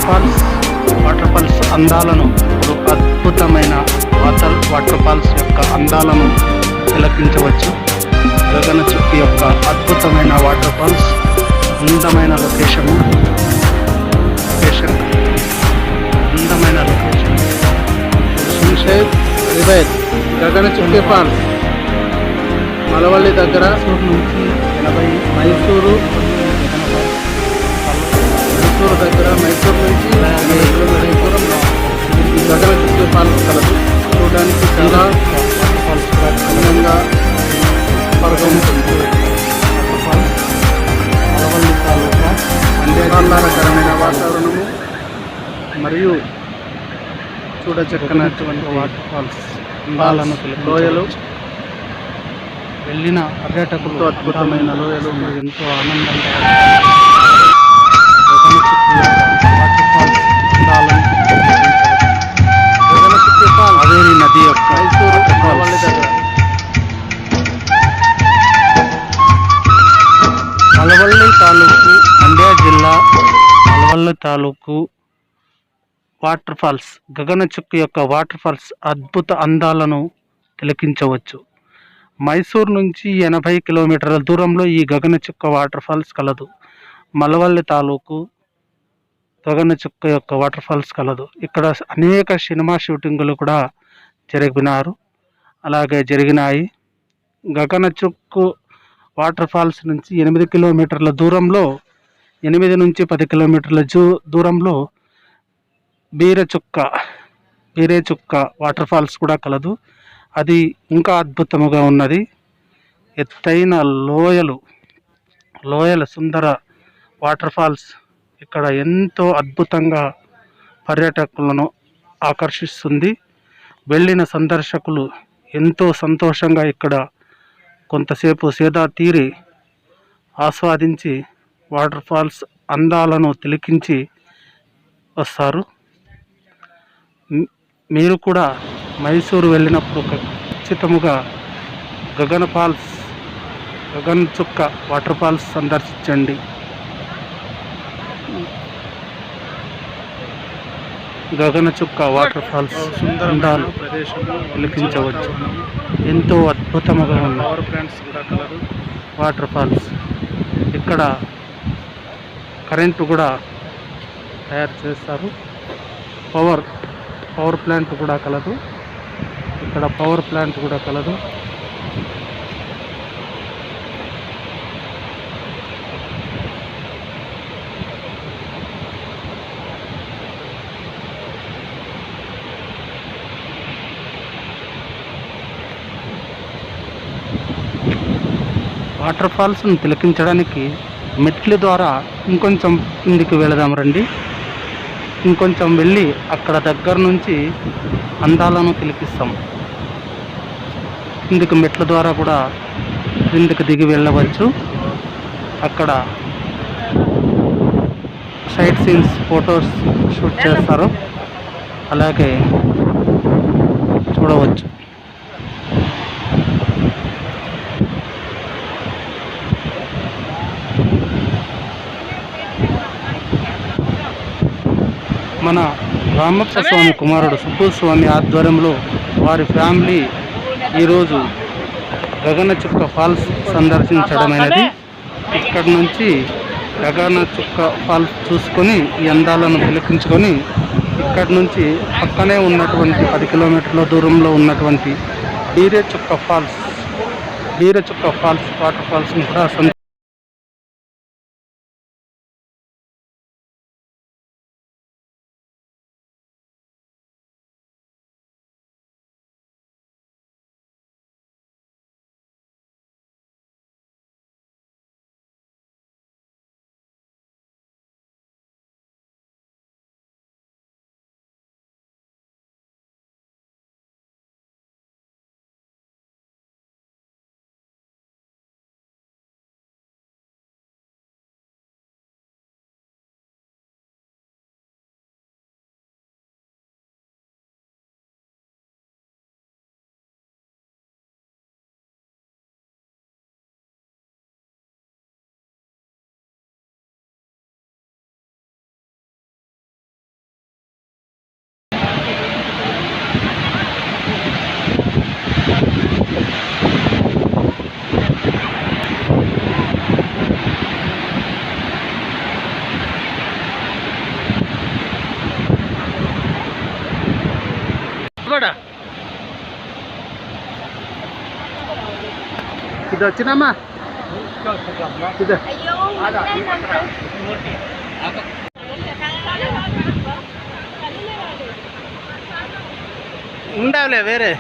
Water falls అందాలను, ఒక అద్భుతమైన వాటర్ ఫాల్స్ యొక్క అందాలను తిలకించవచ్చు. గగన చుక్కి యొక్క అద్భుతమైన వాటర్ ఫాల్స్, అందమైన లొకేషన్ అందమైన లొకేషన్ శంషేర్ రివైర్ గగన చుక్కి ఫాల్స్ మలవల్లి దగ్గర నుంచి 80 మైసూరు దగ్గర మైసూరు నుంచి 80 కిలోమీటర్ల దూరంలో ఈ గగన చుక్కి ఫాల్స్ కలదు. చూడడానికి చాలా అందంగా ఉంటుంది. ఆహ్లాదకరమైన వాతావరణము మరియు చూడచక్కనటువంటి వాటర్ ఫాల్స్ అందాలను లోయలు, వెళ్ళిన పర్యాటకులు అద్భుతమైన లోయలు ఎంతో ఆనందంగా గగన చుక్కీ వాటర్ ఫాల్స్ అందాలను గగన చుక్కి ఫాల్స్ కావేరీ నది యొక్క మైసూరు వాటర్ మలవల్లి ఫాల్స్, దగ్గర మలవల్లి తాలూకు, మండ్య జిల్లా మలవల్లి తాలూకు వాటర్ ఫాల్స్, గగన చుక్కి యొక్క వాటర్ ఫాల్స్ అద్భుత అందాలను తిలకించవచ్చు. మైసూర్ నుంచి 80 కిలోమీటర్ల దూరంలో ఈ గగన చుక్క వాటర్ ఫాల్స్ కలదు. మలవల్లి తాలూకు గగన చుక్క యొక్క వాటర్ ఫాల్స్ కలదు. ఇక్కడ అనేక సినిమా షూటింగులు కూడా జరిగినాయి. గగన చుక్కు వాటర్ ఫాల్స్ నుంచి 8 కిలోమీటర్ల దూరంలో, 8 నుంచి 10 కిలోమీటర్ల దూరంలో బీరేచుక్క వాటర్ ఫాల్స్ కూడా కలదు. అది ఇంకా అద్భుతముగా ఉన్నది. ఎత్తైన లోయల సుందర వాటర్ ఫాల్స్ ఇక్కడ ఎంతో అద్భుతంగా పర్యాటకులను ఆకర్షిస్తుంది. వెళ్ళిన సందర్శకులు ఎంతో సంతోషంగా ఇక్కడ కొంతసేపు సేద తీరి ఆస్వాదించి వాటర్ ఫాల్స్ అందాలను తిలకించి వస్తారు. మీరు కూడా మైసూరు వెళ్ళినప్పుడు ఖచ్చితముగా గగన చుక్క వాటర్ ఫాల్స్ సందర్శించండి. గగన చుక్క వాటర్ ఫాల్స్ అందాలు తిలకించవచ్చు. ఎంతో అద్భుతముగా ఉన్న పవర్ ప్లాంట్స్ కూడా కలదు. వాటర్ ఫాల్స్, ఇక్కడ కరెంటు కూడా తయారు చేస్తారు. పవర్ ప్లాంట్ కూడా కలదు. ఇక్కడ పవర్ ప్లాంట్ కూడా కలదు. వాటర్ ఫాల్స్ను తిలకించడానికి మెట్ల ద్వారా ఇంకొంచెం కిందికి వెళదాం రండి. ఇంకొంచెం వెళ్ళి అక్కడ దగ్గర నుంచి అందాలను తిలకిస్తాం. కిందికి మెట్ల ద్వారా కూడా కిందికి దిగి వెళ్ళవచ్చు. అక్కడ సైట్ సీన్స్, ఫొటోస్ షూట్ చేస్తారు. అలాగే చూడవచ్చు. మన రామప్ప స్వామి కుమారుడు సుబ్బు స్వామి ఆధ్వర్యంలో వారి ఫ్యామిలీ ఈరోజు గగన చుక్క ఫాల్స్ సందర్శించడమైనది. ఇక్కడ నుంచి గగన చుక్క ఫాల్స్ చూసుకొని ఈ అందాలను తిలకించుకొని ఇక్కడ నుంచి పక్కనే ఉన్నటువంటి 10 కిలోమీటర్ల దూరంలో ఉన్నటువంటి బీరేచుక్క ఫాల్స్ వాటర్ ఫాల్స్ని కూడా కూడా ఇది వచ్చినమ్మా ఇది ఉండవులే వేరే